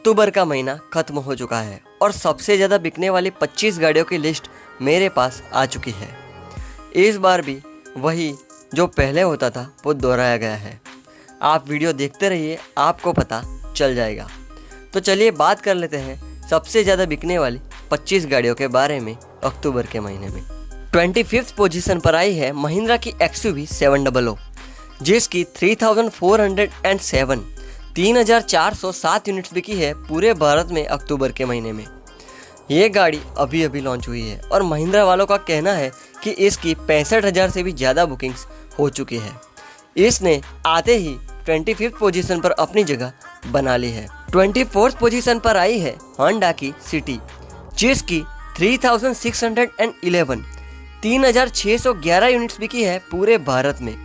अक्टूबर का महीना खत्म हो चुका है और सबसे ज़्यादा बिकने वाली 25 गाड़ियों की लिस्ट मेरे पास आ चुकी है। इस बार भी वही जो पहले होता था वो दोहराया गया है। आप वीडियो देखते रहिए, आपको पता चल जाएगा। तो चलिए बात कर लेते हैं सबसे ज़्यादा बिकने वाली 25 गाड़ियों के बारे में अक्टूबर के महीने में। 25th पोजीशन पर आई है महिंद्रा की XUV 700 जिसकी 3,407 यूनिट्स बिकी है पूरे भारत में अक्टूबर के महीने में। ये गाड़ी अभी अभी लॉन्च हुई है और महिंद्रा वालों का कहना है कि इसकी 65,000 से भी ज़्यादा बुकिंग्स हो चुकी है। इसने आते ही 25th पोजीशन पर अपनी जगह बना ली है। 24th पोजीशन पर आई है होंडा की सिटी जिसकी 3,611 यूनिट्स बिकी है पूरे भारत में।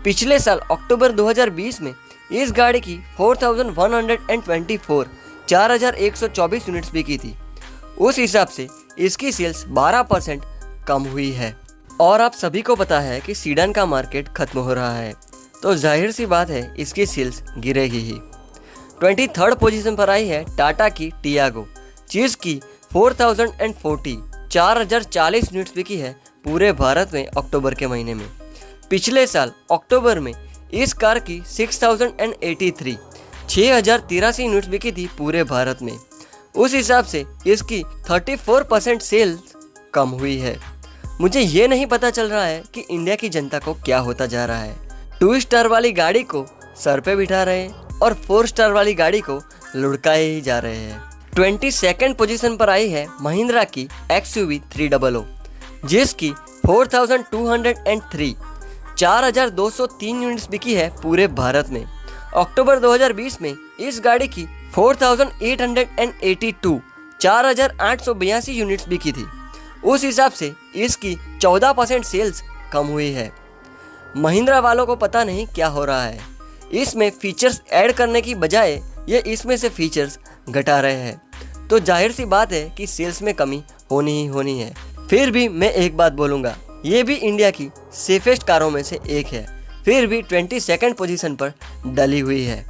पिछले साल अक्टूबर 2020 में इस गाड़ी की 4,124 यूनिट्स बिकी थी। उस हिसाब से इसकी सेल्स 12% कम हुई है। और आप सभी को पता है कि सीडान का मार्केट खत्म हो रहा है, तो जाहिर सी बात है इसकी सेल्स गिरेगी ही। 23rd पोजीशन पर आई है टाटा की टियागो जिसकी 4,040 यूनिट्स बिकी है पूरे भारत में अक्टूबर के महीने में। पिछले साल अक्टूबर में इस कार की 6,083 यूनिट्स बिकी थी पूरे भारत में। उस हिसाब से इसकी 34% सेल्स कम हुई है। मुझे ये नहीं पता चल रहा है कि इंडिया की जनता को क्या होता जा रहा है। 2 स्टार वाली गाड़ी को सर पे बिठा रहे हैं और 4 स्टार वाली गाड़ी को लुढ़काए ही जा रहे हैं। 22nd पोजीशन पर आई है महिंद्रा की XUV 300 जिसकी 4,203 यूनिट्स बिकी है पूरे भारत में। अक्टूबर 2020 में इस गाड़ी की 4,882 यूनिट्स बिकी थी। उस हिसाब से इसकी 14% सेल्स कम हुई है। महिंद्रा वालों को पता नहीं क्या हो रहा है। इसमें फीचर्स ऐड करने की बजाय ये इसमें से फीचर्स घटा रहे हैं, तो जाहिर सी बात है कि सेल्स में कमी होनी ही होनी है। फिर भी मैं एक बात बोलूँगा, ये भी इंडिया की सेफेस्ट कारों में से एक है, फिर भी 22nd पोजीशन पर डली हुई है।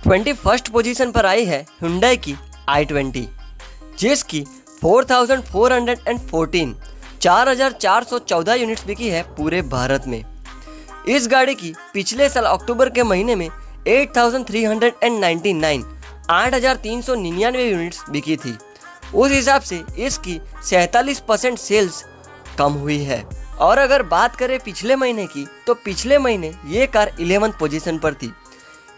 21st पोजीशन पर आई है Hyundai की i20 जिसकी 4,414 यूनिट्स बिकी है पूरे भारत में। इस गाड़ी की पिछले साल अक्टूबर के महीने में 8,399 यूनिट्स बिकी थी। उस हिसाब से इसकी 47% सेल्स कम हुई है। और अगर बात करें पिछले महीने की, तो पिछले महीने ये कार 11th पोजीशन पर थी।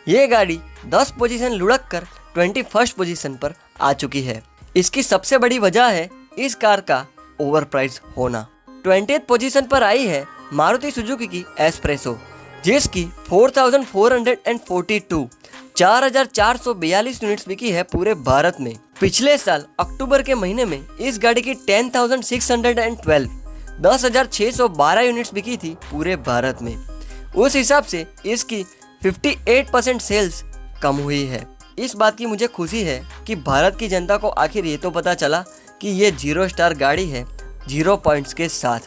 ये गाड़ी 10 पोजीशन लुढ़क कर 21st पोजीशन पर आ चुकी है। इसकी सबसे बड़ी वजह है इस कार का ओवर प्राइस होना। 20th पोजीशन पर आई है मारुति सुजुकी की एस्प्रेसो जिसकी 4,442 यूनिट्स बिकी है पूरे भारत में। पिछले साल अक्टूबर के महीने में इस गाड़ी की 10,612 यूनिट्स बिकी थी पूरे भारत में। उस हिसाब से इसकी 58% सेल्स कम हुई है। इस बात की मुझे खुशी है कि भारत की जनता को आखिर ये तो पता चला कि ये 0 स्टार गाड़ी है 0 पॉइंट्स के साथ,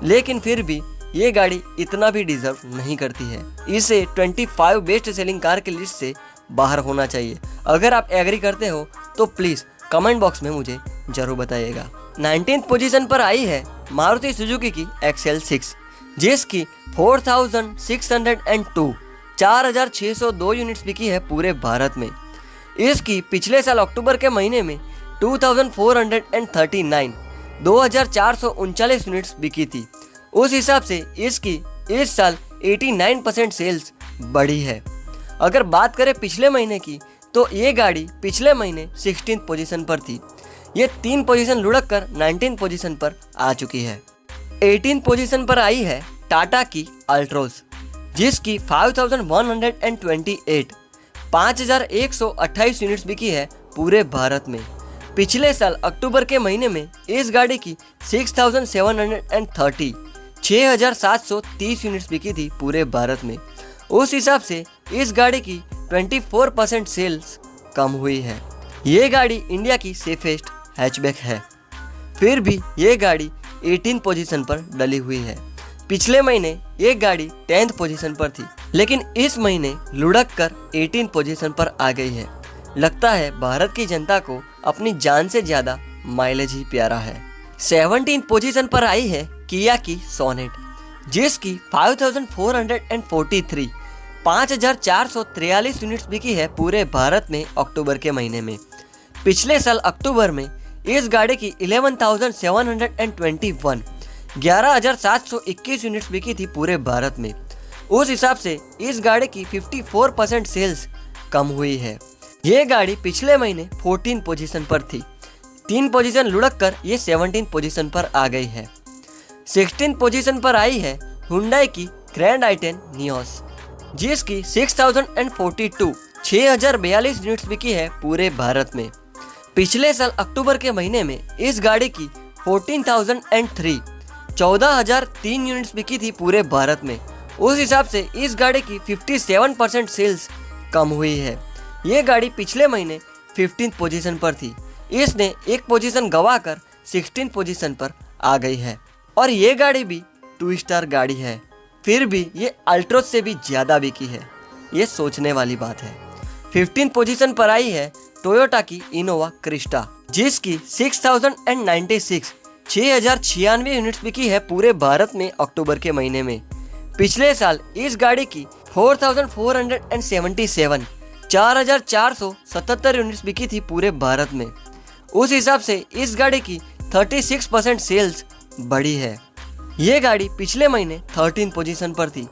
लेकिन फिर भी ये गाड़ी इतना भी डिजर्व नहीं करती है। इसे 25 बेस्ट सेलिंग कार की लिस्ट से बाहर होना चाहिए। अगर आप एग्री करते हो तो प्लीज़ कमेंट बॉक्स में मुझे ज़रूर बताइएगा। 19th पोजीशन पर आई है मारुति सुजुकी की XL6 जिसकी 4,602 यूनिट्स बिकी है पूरे भारत में। इसकी पिछले साल अक्टूबर के महीने में 2,439 यूनिट्स बिकी थी। उस हिसाब से इसकी इस साल 89% सेल्स बढ़ी है। अगर बात करें पिछले महीने की, तो ये गाड़ी पिछले महीने 16th पोजीशन पर थी। ये 3 पोजीशन लुढ़क कर 19th पोजीशन पर आ चुकी है। 18th पोजीशन पर आई है टाटा की अल्ट्रोज जिसकी 5,128 यूनिट्स बिकी है पूरे भारत में। पिछले साल अक्टूबर के महीने में इस गाड़ी की 6,730 यूनिट्स बिकी थी पूरे भारत में। उस हिसाब से इस गाड़ी की 24% सेल्स कम हुई है। ये गाड़ी इंडिया की सेफेस्ट हैचबैक है, फिर भी ये गाड़ी 18th पोजीशन पर डली हुई है। पिछले महीने ये गाड़ी 10th पोजीशन पर थी, लेकिन इस महीने लुढ़क कर 18th पोजीशन पर आ गई है। लगता है भारत की जनता को अपनी जान से ज्यादा माइलेज ही प्यारा है। 17th पोजीशन पर आई है किया की सोनेट, जिसकी 5443 5443 यूनिट्स बिकी है पूरे भारत में अक्टूबर के महीने में। पिछले साल अक्टूबर में इस गाड़ी की 11,721 11,721 यूनिट्स बिकी थी पूरे भारत में। उस हिसाब से इस गाड़ी की 54% सेल्स कम हुई है। ये गाड़ी पिछले महीने 14 पोजीशन पर थी, 3 पोजीशन लुढ़क कर ये 17 पोजीशन पर आ गई है। 16 पोजीशन पर आई है हुंडई की ग्रैंड i10 नियोस, जिसकी 6042 6042 यूनिट्स बिकी है पूरे भारत में। पिछले साल अक्टूबर के महीने में इस गाड़ी की 14,003 14,003 यूनिट्स बिकी थी पूरे भारत में। उस हिसाब से इस गाड़ी की 57% सेल्स कम हुई है। ये गाड़ी पिछले महीने 15th पोजीशन पर थी, इसने एक पोजीशन गंवाकर 16th पोजीशन पर आ गई है। और ये गाड़ी भी 2 स्टार गाड़ी है, फिर भी ये अल्ट्रोज से भी ज़्यादा बिकी है। ये सोचने वाली बात है। 15th पोजीशन पर आई है टोयोटा की इनोवा क्रिस्टा, जिसकी 6096 6096 यूनिट्स बिकी है पूरे भारत में अक्टूबर के महीने में। पिछले साल इस गाड़ी की 4477 4477 यूनिट्स बिकी थी पूरे भारत में। उस हिसाब से इस गाड़ी की 36% सेल्स बढ़ी है। ये गाड़ी पिछले महीने 13 पोजीशन पर थी,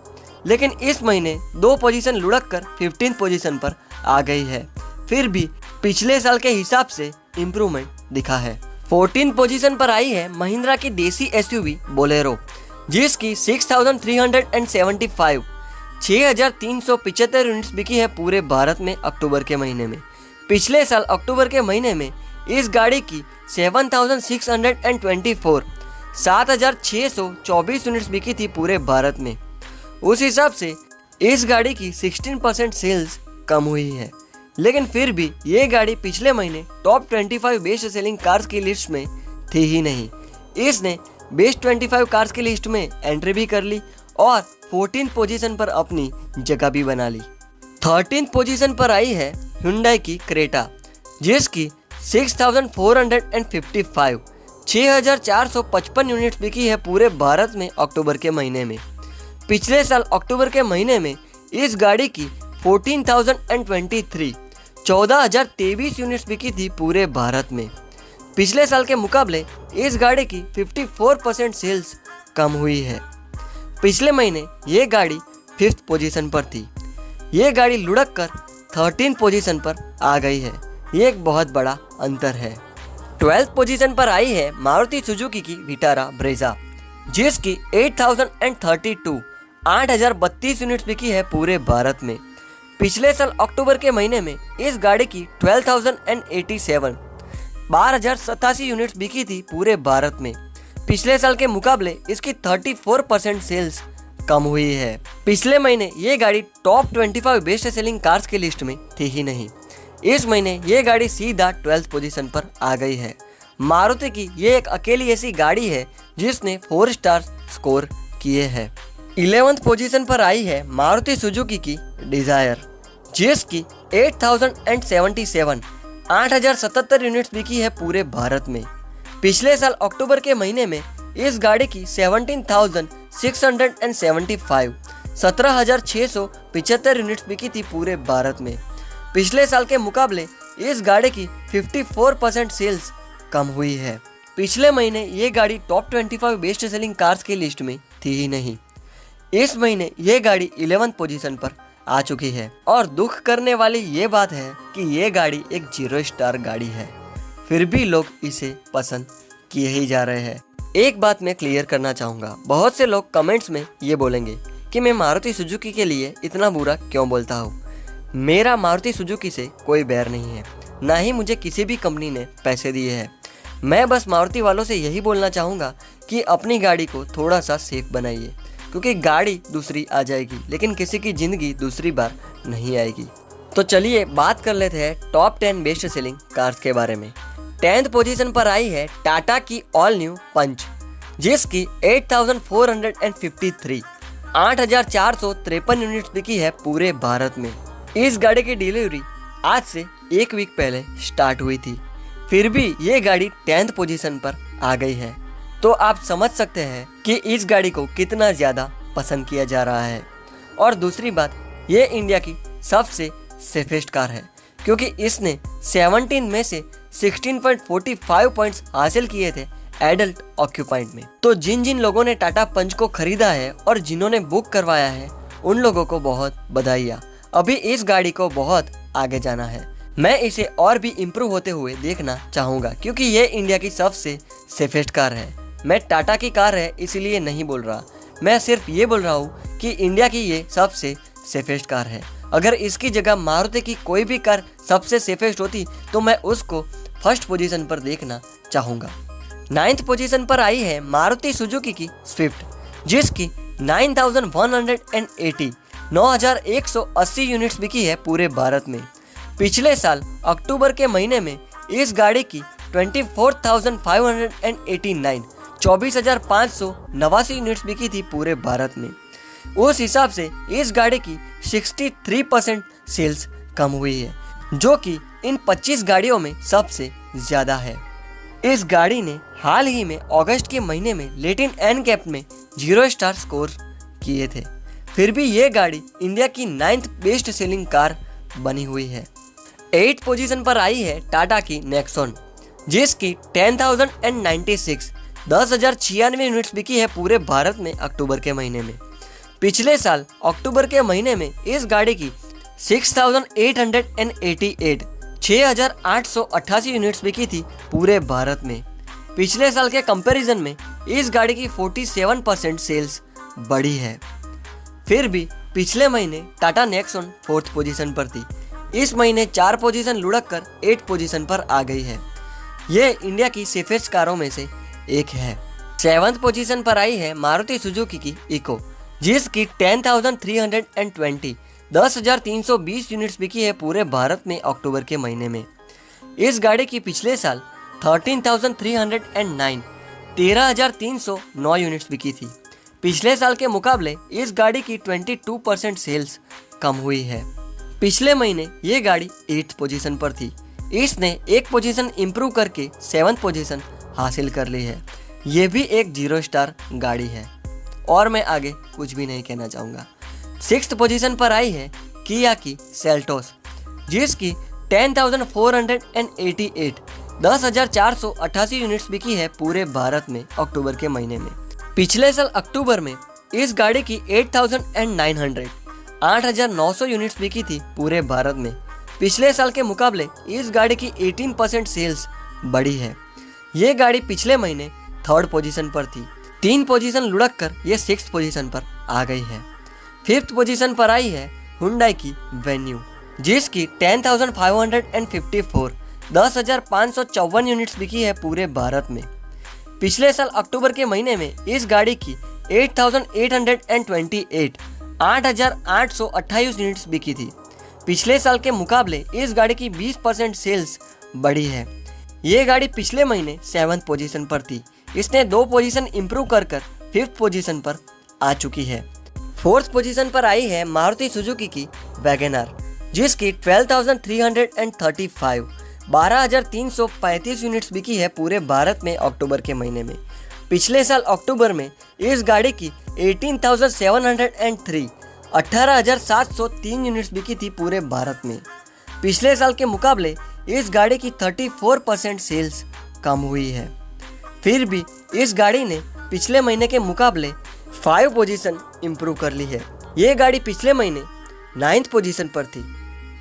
लेकिन इस महीने 2 पोजीशन लुढ़क कर 15 पोजीशन पर आ गई है। फिर भी पिछले साल के हिसाब से इम्प्रूवमेंट दिखा है। 14 पोजीशन पर आई है महिंद्रा की देसी एसयूवी बोलेरो, जिसकी 6375 6375 यूनिट्स बिकी है पूरे भारत में अक्टूबर के महीने में। पिछले साल अक्टूबर के महीने में इस गाड़ी की 7624 7624 यूनिट्स बिकी थी पूरे भारत में। उस हिसाब से इस गाड़ी की 16% सेल्स कम हुई है, लेकिन फिर भी ये गाड़ी पिछले महीने टॉप 25 बेस्ट सेलिंग कार्स की लिस्ट में थी ही नहीं। इसने बेस्ट 25 कार्स की लिस्ट में एंट्री भी कर ली और 14th पोजीशन पर अपनी जगह भी बना ली। 13th पोजीशन पर आई है हुंडई की क्रेटा, जिसकी 6455 6455 यूनिट्स बिकी है पूरे भारत में अक्टूबर के महीने में। पिछले साल अक्टूबर के महीने में इस गाड़ी की 14,023 14,023 यूनिट्स बिकी थी पूरे भारत में। पिछले साल के मुकाबले इस गाड़ी की 54% सेल्स कम हुई है। पिछले महीने ये गाड़ी 5th पोजीशन पर थी, ये गाड़ी लुढ़क कर 13th पोजीशन पर आ गई है। ये एक बहुत बड़ा अंतर है। 12th पोजीशन पर आई है मारुति सुजुकी की विटारा ब्रेजा, जिसकी 8032 8032 यूनिट्स बिकी है पूरे भारत में। पिछले साल अक्टूबर के महीने में इस गाड़ी की 12,087 12,087 यूनिट्स बिकी थी पूरे भारत में। पिछले साल के मुकाबले इसकी 34% सेल्स कम हुई है। पिछले महीने ये गाड़ी टॉप 25 बेस्ट सेलिंग कार्स की लिस्ट में थी ही नहीं। इस महीने ये गाड़ी सीधा 12th पोजीशन पर आ गई है। मारुति की ये एक अकेली ऐसी गाड़ी है जिसने 4 स्टार स्कोर किए हैं। 11th पोजीशन पर आई है मारुति सुजुकी की डिजायर, जिसकी 8077 8077 यूनिट्स बिकी है पूरे भारत में। पिछले साल अक्टूबर के महीने में इस गाड़ी की 17,675 17,675 यूनिट्स बिकी थी पूरे भारत में। पिछले साल के मुकाबले इस गाड़ी की 54% सेल्स कम हुई है। पिछले महीने ये गाड़ी टॉप 25 बेस्ट सेलिंग कार्स की लिस्ट में थी ही नहीं। इस महीने ये गाड़ी 11th पोजीशन पर आ चुकी है और दुख करने वाली ये बात है कि ये गाड़ी एक 0 स्टार गाड़ी है, फिर भी लोग इसे पसंद किए ही जा रहे हैं। एक बात मैं क्लियर करना चाहूँगा, बहुत से लोग कमेंट्स में ये बोलेंगे कि मैं मारुति सुजुकी के लिए इतना बुरा क्यों बोलता हूँ। मेरा मारुति सुजुकी से कोई बैर नहीं है, ना ही मुझे किसी भी कंपनी ने पैसे दिए हैं। मैं बस मारुति वालों से यही बोलना चाहूँगा कि अपनी गाड़ी को थोड़ा सा सेफ बनाइए, क्योंकि गाड़ी दूसरी आ जाएगी लेकिन किसी की ज़िंदगी दूसरी बार नहीं आएगी। तो चलिए बात कर लेते हैं टॉप 10 बेस्ट सेलिंग कार्स के बारे में। 10th पोजीशन पर आई है टाटा की ऑल न्यू पंच, जिसकी 8453 8453 यूनिट्स बिकी है पूरे भारत में। इस गाड़ी की डिलीवरी आज से 1 वीक पहले स्टार्ट हुई थी, फिर भी ये गाड़ी 10th पोजीशन पर आ गई है। तो आप समझ सकते हैं कि इस गाड़ी को कितना ज़्यादा पसंद किया जा रहा है। और दूसरी बात, ये इंडिया की सबसे सेफेस्ट कार है, क्योंकि इसने 17 में से 16.45 पॉइंट्स हासिल किए थे एडल्ट ऑक्यूपाइड में। तो जिन जिन लोगों ने टाटा पंच को खरीदा है और जिन्होंने बुक करवाया है, उन लोगों को बहुत बधाइयाँ। अभी इस गाड़ी को बहुत आगे जाना है। मैं इसे और भी इम्प्रूव होते हुए देखना चाहूँगा, क्योंकि ये इंडिया की सबसे सेफेस्ट कार है। मैं टाटा की कार है इसलिए नहीं बोल रहा, मैं सिर्फ ये बोल रहा हूँ कि इंडिया की ये सबसे सेफेस्ट कार है। अगर इसकी जगह मारुति की कोई भी कार सबसे सेफेस्ट होती तो मैं उसको फर्स्ट पोजीशन पर देखना चाहूँगा। 9th पोजीशन पर आई है मारुति सुजुकी की स्विफ्ट, जिसकी 9,180 यूनिट्स बिकी है पूरे भारत में। पिछले साल अक्टूबर के महीने में इस गाड़ी की 24,589 यूनिट्स बिकी थी पूरे भारत में। उस हिसाब से इस गाड़ी की 63% सेल्स कम हुई है, जो कि इन 25 गाड़ियों में सबसे ज़्यादा है। इस गाड़ी ने हाल ही में अगस्त के महीने में लैटिन एनकैप में 0 स्टार स्कोर किए थे, फिर भी ये गाड़ी इंडिया की 9th बेस्ट सेलिंग कार बनी हुई है। 8th पोजीशन पर आई है टाटा की नेक्सॉन, जिसकी 10,096 यूनिट्स बिकी है पूरे भारत में अक्टूबर के महीने में। पिछले साल अक्टूबर के महीने में इस गाड़ी की 6,888 यूनिट्स बिकी थी पूरे भारत में। पिछले साल के कंपैरिजन में इस गाड़ी की 47% सेल्स बढ़ी है। फिर भी पिछले महीने टाटा नेक्सॉन 4th पोजीशन पर थी, इस महीने 4 पोजीशन लुढ़क कर 8th पोजीशन पर आ गई है। ये इंडिया की सेफेस्ट कारों में से एक है। 7th पोजीशन पर आई है मारुति सुजुकी की इको, जिसकी 10,320 यूनिट्स बिकी है पूरे भारत में अक्टूबर के महीने में। इस गाड़ी की पिछले साल 13,309 यूनिट्स बिकी थी। पिछले साल के मुकाबले इस गाड़ी की 22% सेल्स कम हुई है। पिछले महीने ये गाड़ी 8th पोजीशन पर थी, इसने 1 पोजीशन इम्प्रूव करके 7th पोजीशन हासिल कर ली है। ये भी एक 0 स्टार गाड़ी है और मैं आगे कुछ भी नहीं कहना चाहूँगा। 6th पोजीशन पर आई है किया की सेल्टोस, जिसकी 10,488 यूनिट्स बिकी है पूरे भारत में अक्टूबर के महीने में। पिछले साल अक्टूबर में इस गाड़ी की 8,900 यूनिट्स बिकी थी पूरे भारत में। पिछले साल के मुकाबले इस गाड़ी की 18% सेल्स बढ़ी है। ये गाड़ी पिछले महीने 3rd पोजीशन पर थी, 3 पोजीशन लुढ़क कर ये 6th पोजीशन पर आ गई है। 5th पोजीशन पर आई है हुंडई की वेन्यू, जिसकी 10,554 यूनिट्स बिकी है पूरे भारत में। पिछले साल अक्टूबर के महीने में इस गाड़ी की 8,828 यूनिट्स बिकी थी। पिछले साल के मुकाबले इस गाड़ी की 20% सेल्स बढ़ी है। ये गाड़ी पिछले महीने 7th पोजीशन पर थी, इसने 2 पोजीशन इम्प्रूव कर 5th पोजीशन पर आ चुकी है। 4th पोजीशन पर आई है मारुति सुजुकी की वैगनआर, जिसकी 12,335 यूनिट्स बिकी है पूरे भारत में अक्टूबर के महीने में। पिछले साल अक्टूबर में इस गाड़ी की 18,703 यूनिट्स बिकी थी पूरे भारत में। पिछले साल के मुकाबले इस गाड़ी की 34% सेल्स कम हुई है। फिर भी इस गाड़ी ने पिछले महीने के मुकाबले 5 पोजीशन इम्प्रूव कर ली है। ये गाड़ी पिछले महीने 9th पोजीशन पर थी,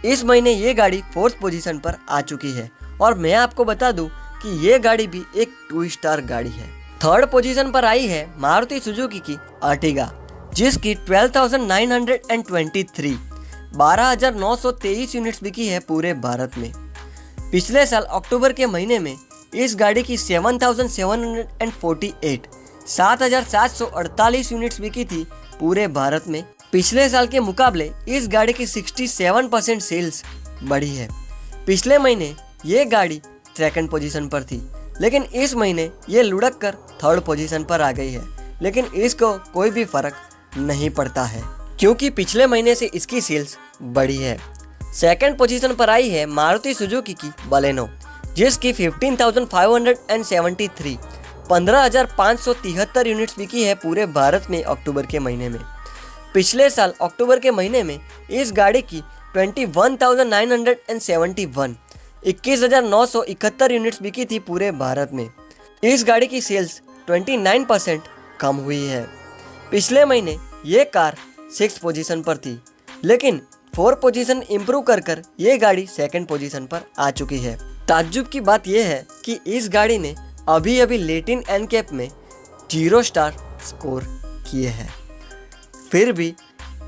इस महीने ये गाड़ी 4th पोजीशन पर आ चुकी है। और मैं आपको बता दूं कि ये गाड़ी भी एक 2 स्टार गाड़ी है। 3rd पोजीशन पर आई है मारुति सुजुकी की अर्टिगा, जिसकी 12,923 यूनिट्स बिकी है पूरे भारत में। पिछले साल अक्टूबर के महीने में इस गाड़ी की 7,748 यूनिट्स बिकी थी पूरे भारत में। पिछले साल के मुकाबले इस गाड़ी की 67% सेल्स बढ़ी है। पिछले महीने ये गाड़ी 2nd पोजीशन पर थी, लेकिन इस महीने ये लुढ़क कर 3rd पोजीशन पर आ गई है। लेकिन इसको कोई भी फर्क नहीं पड़ता है, क्योंकि पिछले महीने से इसकी सेल्स बढ़ी है। सेकंड पोजीशन पर आई है मारुति सुजुकी की बलेनो, जिसकी 15,573 15,573 यूनिट्स बिकी है पूरे भारत में अक्टूबर के महीने में। पिछले साल अक्टूबर के महीने में इस गाड़ी की 21,971 21,971 यूनिट्स बिकी थी पूरे भारत में। इस गाड़ी की सेल्स 29% कम हुई है। पिछले महीने ये कार 6 पोजीशन पर थी, लेकिन 4 पोजीशन इम्प्रूव कर ये गाड़ी सेकंड पोजीशन पर आ चुकी है। ताज्जुब की बात यह है कि इस गाड़ी ने अभी लैटिन एनकैप में 0 स्टार स्कोर किए हैं, फिर भी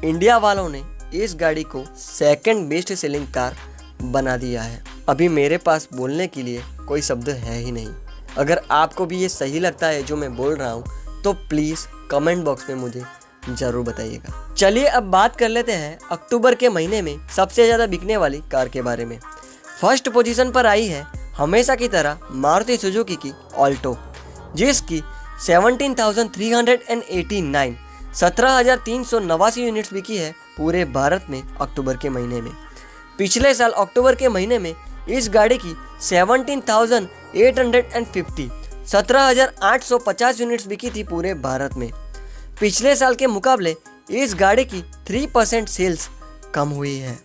इंडिया वालों ने इस गाड़ी को सेकंड बेस्ट सेलिंग कार बना दिया है। अभी मेरे पास बोलने के लिए कोई शब्द है ही नहीं। अगर आपको भी ये सही लगता है जो मैं बोल रहा हूँ तो प्लीज़ कमेंट बॉक्स में मुझे ज़रूर बताइएगा। चलिए अब बात कर लेते हैं अक्टूबर के महीने में सबसे ज़्यादा बिकने वाली कार के बारे में। फर्स्ट पोजीशन पर आई है हमेशा की तरह मारुति सुजुकी की ऑल्टो, जिसकी 17,389 17,389 यूनिट्स बिकी है पूरे भारत में अक्टूबर के महीने में। पिछले साल अक्टूबर के महीने में इस गाड़ी की 17,850 17,850 यूनिट्स बिकी थी पूरे भारत में। पिछले साल के मुकाबले इस गाड़ी की 3% सेल्स कम हुई है।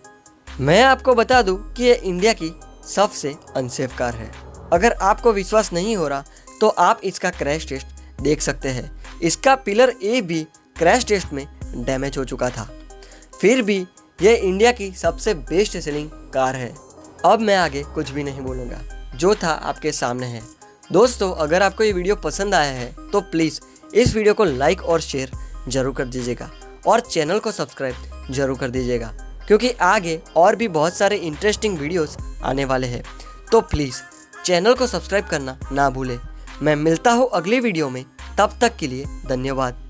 मैं आपको बता दूं कि ये इंडिया की सबसे अनसेफ कार है। अगर आपको विश्वास नहीं हो रहा तो आप इसका क्रैश टेस्ट देख सकते हैं। इसका पिलर ए भी क्रैश टेस्ट में डैमेज हो चुका था, फिर भी ये इंडिया की सबसे बेस्ट सेलिंग कार है। अब मैं आगे कुछ भी नहीं बोलूँगा, जो था आपके सामने है। दोस्तों, अगर आपको ये वीडियो पसंद आया है तो प्लीज़ इस वीडियो को लाइक और शेयर जरूर कर दीजिएगा और चैनल को सब्सक्राइब जरूर कर दीजिएगा, क्योंकि आगे और भी बहुत सारे इंटरेस्टिंग वीडियोस आने वाले हैं। तो प्लीज़ चैनल को सब्सक्राइब करना ना भूलें। मैं मिलता हूँ अगली वीडियो में, तब तक के लिए धन्यवाद।